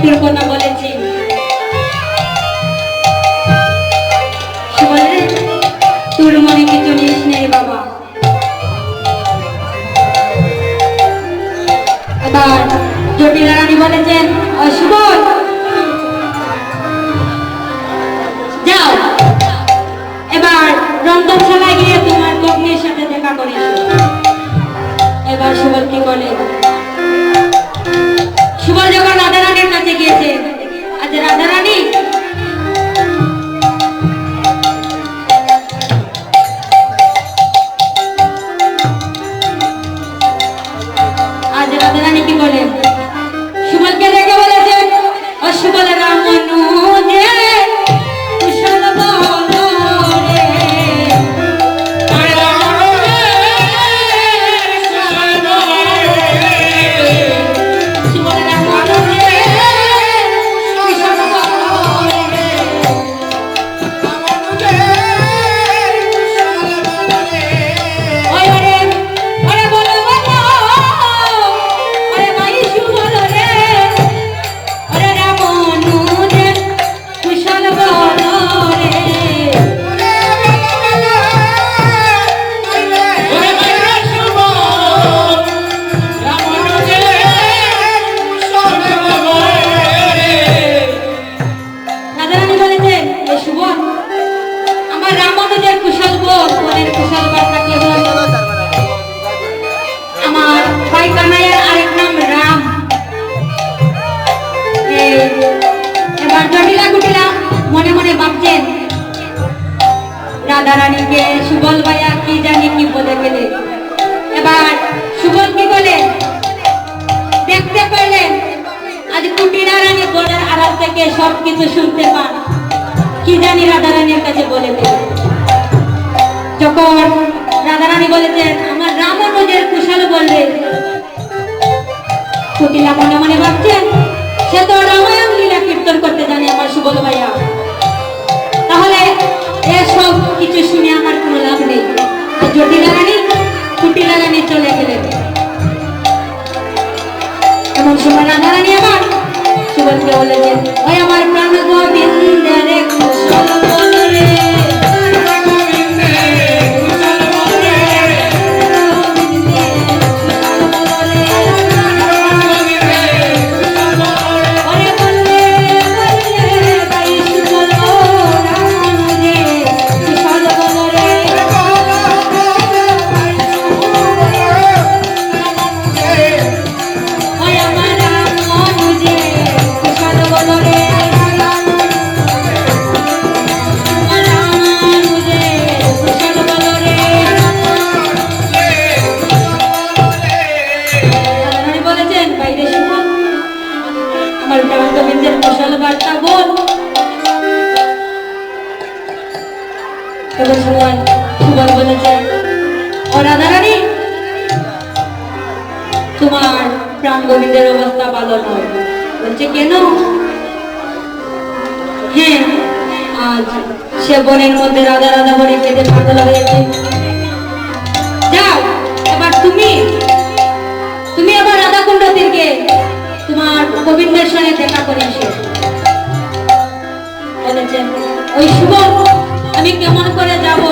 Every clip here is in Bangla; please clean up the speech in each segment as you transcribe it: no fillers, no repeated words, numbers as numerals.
কটুর কথা বলেছি। সুবল রে, তোর মনে কিছু নিস নেই বাবা। এবার জটিলা রানী বলেছেন, সুবল যাও, এবার রন্ধনশালায় গিয়ে তোমার কগ্নির সাথে দেখা করে এসো। এবার সুবল কি বলে, সুবল যখন রাধা রানীর কাছে গিয়েছে, আজ রাধা রানী কি বলে, সুবলকে দেখে বলেছে, সুবল রামনু যে কুশল বলো রে, সুবল রামনু যে কুশল বলো রে, ওই ওরে ওরে বলো বলো, ওরে ভাই সুবল রে, ওরে রামনু যে কুশল বলো রে, রাধারানী বলেছেন, এ সুবল আমার রামানুজের কুশল বল, মনের কুশল বার্তাকে বল। আমার ভাই কানাইয়ের আরেক নাম রাম। এবার জটিলা কুটিলা মনে মনে ভাবছেন, রাধারানীকে সুবল ভাইয়া কি জানি কি বলে গেলে। এবার সুবল কি বলে, দেখতে পেলেন আজ কুটিলা রানী গোড়ার আড়াল থেকে সবকিছু শুনতে পান, কি জানি রাধারানীর কাছে বলে গেলে। যখন রাধারানী বলেছেন, আমার রামানুজের কুশল বলবে, কুটিলা মনে মনে ভাবছেন, সে তো রামায়ণ লীলা কীর্তন করতে জানে আমার সুবল ভাইয়া, তাহলে এসব কিছু শুনে আমার কোনো লাভ নেই। আর জটিলা রানী কুটিলা রানী চলে গেলেন। এমন সময় রাধারানী আবার সুবলকে বলেছেন, ওই আমার প্রাণ গোবিন্দের কুশল বল রে, আমার প্রাণ গোবিন্দের কুশল বার্তা বল। তবে সুবল বলেছেন, ও রাধারানী, তোমার প্রাণ গোবিন্দের অবস্থা ভালো নয়। বলছে কেন? হ্যাঁ, আজ সে বনের মধ্যে রাধা রাধা বনে কেঁদে পাগল হয়েছে। যাও, এবার তুমি আবার রাধাকুণ্ড তীরকে তোমার গোবিন্দের সঙ্গে দেখা করে এসো। বলেছেন, ওই সুবল আমি কেমন করে যাব?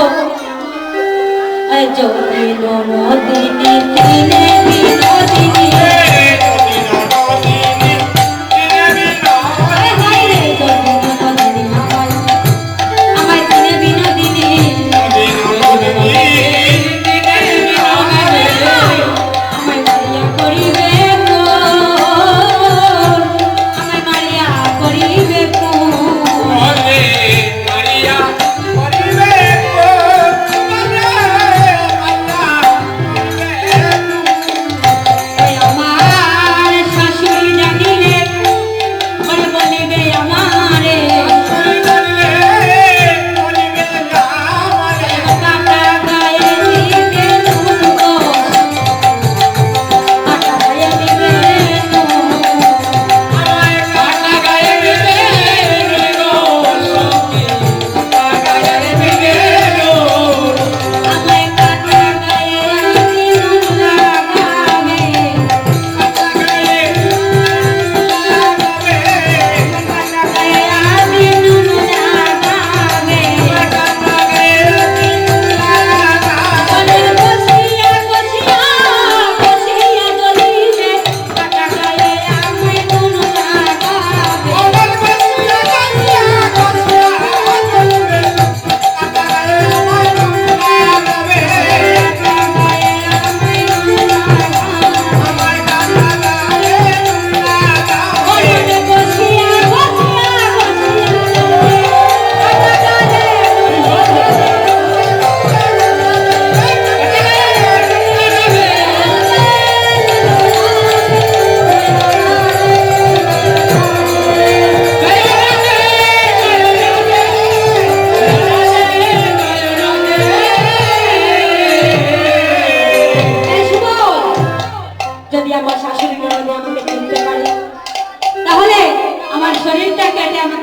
আমার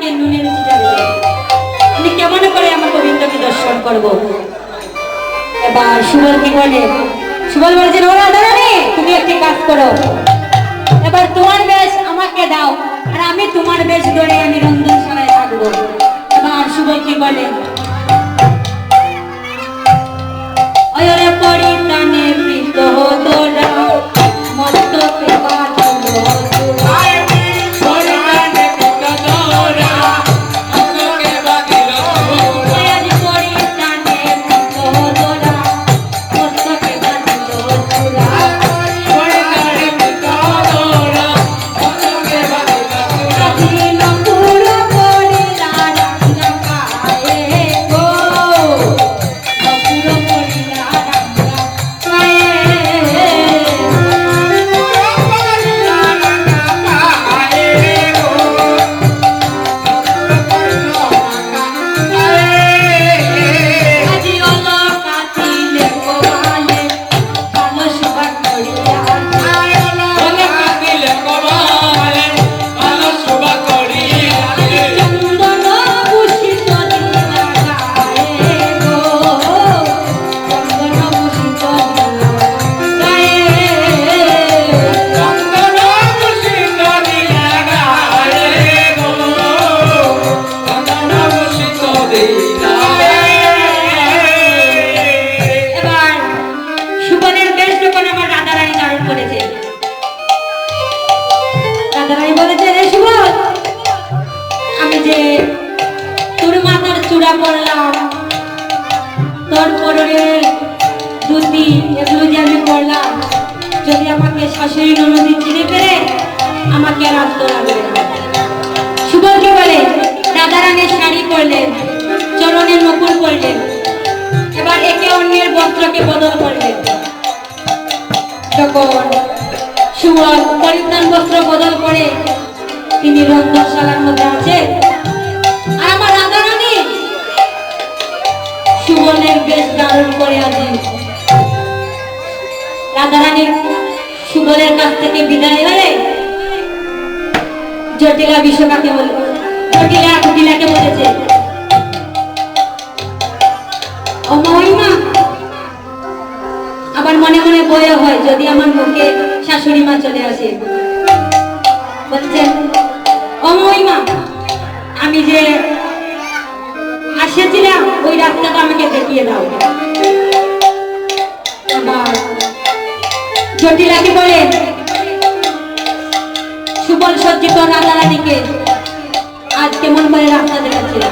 আমাকে নুনের ছিটা দিল, আমি কেমন করে আমার গোবিন্দকে দর্শন করব? এবার সুবল কি বলে? সুবল বলছে, ও রাধারানী, তুমি একটি কাজ করো, এবার তোমার বেশ আমাকে দাও, আর আমি তোমার বেশ ধরে আমি রন্ধনশালায় থাকবো। এবার সুবল কি বলে? ওরে পরিতানে প্রীত তোরা মস্তকে বাঁধলো পড়লাম, তোর পরের ধুতি এগুলো যে আমি পড়লাম, যদি আমাকে শাশুড়ি ননদি চিনে পেরে আমাকে আর আসতে লাগবে না। সুবল কি বলে? রাধারানীর শাড়ি পরলেন, চরণের নকুল পরলেন, এবার একে অন্যের বস্ত্রকে বদল করলেন। তখন সুবল পরিধান বস্ত্র বদল করে তিনি রন্ধনশালার মধ্যে আছে, আর আমার রাধারানী সুবলের বেশ ধারণ করে আছে। রাধারানীর সুবলের কাছ থেকে বিদায় হয়ে জটিলা বিশ্বকাকে বলে, জটিলা কুটিলাকে বলেছে, ও মহিমা, আবার মনে মনে বয়ে হয় যদি আমার মুখে শাশুড়ি মা চলে আসে। বলছেন, ও মহিমা, আমি যে আসেছিলাম ওই রাস্তাটা আমাকে দেখিয়ে দাও। জটিলাকে বলে, সুবল সজ্জিত রাধারানীকে আজ কেমন করে রাস্তা দেখাচ্ছিল।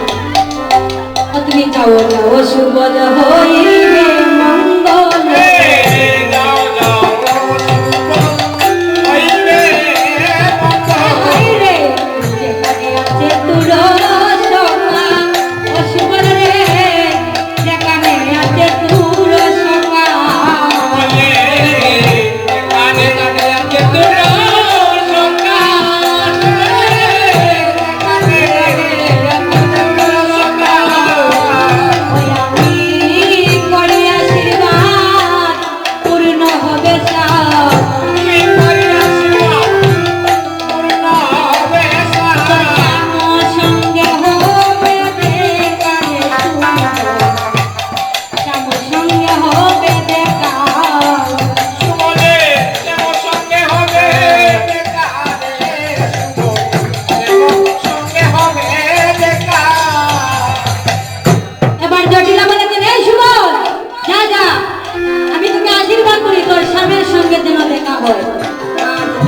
তুমি যাও যাও সুবল হইবে মঙ্গলে,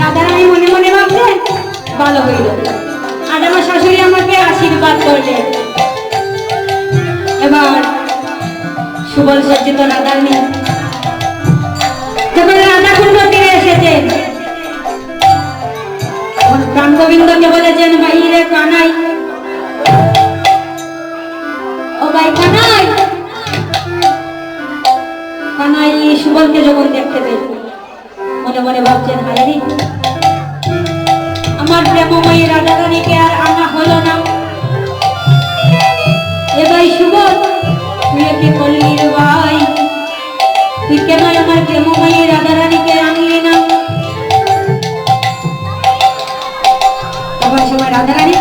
রাধারানী মনে মনে ভাবছেন ভালো হইল, আজ আমার শাশুড়ি আমাকে আশীর্বাদ করলেন। এবার সুবল সজ্জিত রাধারানী যখন রাধাকুণ্ড তীরে এসেছেন, প্রাণ গোবিন্দকে বলেছেন, ভাই রে কানাই, ও ভাই কানাই। কানাই সুবলকে যখন দেখতে পেল মনে মনে ভাবছেন, হায়রে আমার প্রেমময়ী রাধারানীকে আর আনা হলো না। এ ভাই সুবল, তুই কি করলি রে ভাই? তুই কেন আমার প্রেমময়ী রাধারানীকে আনলি না? তখন সময় রাধারানী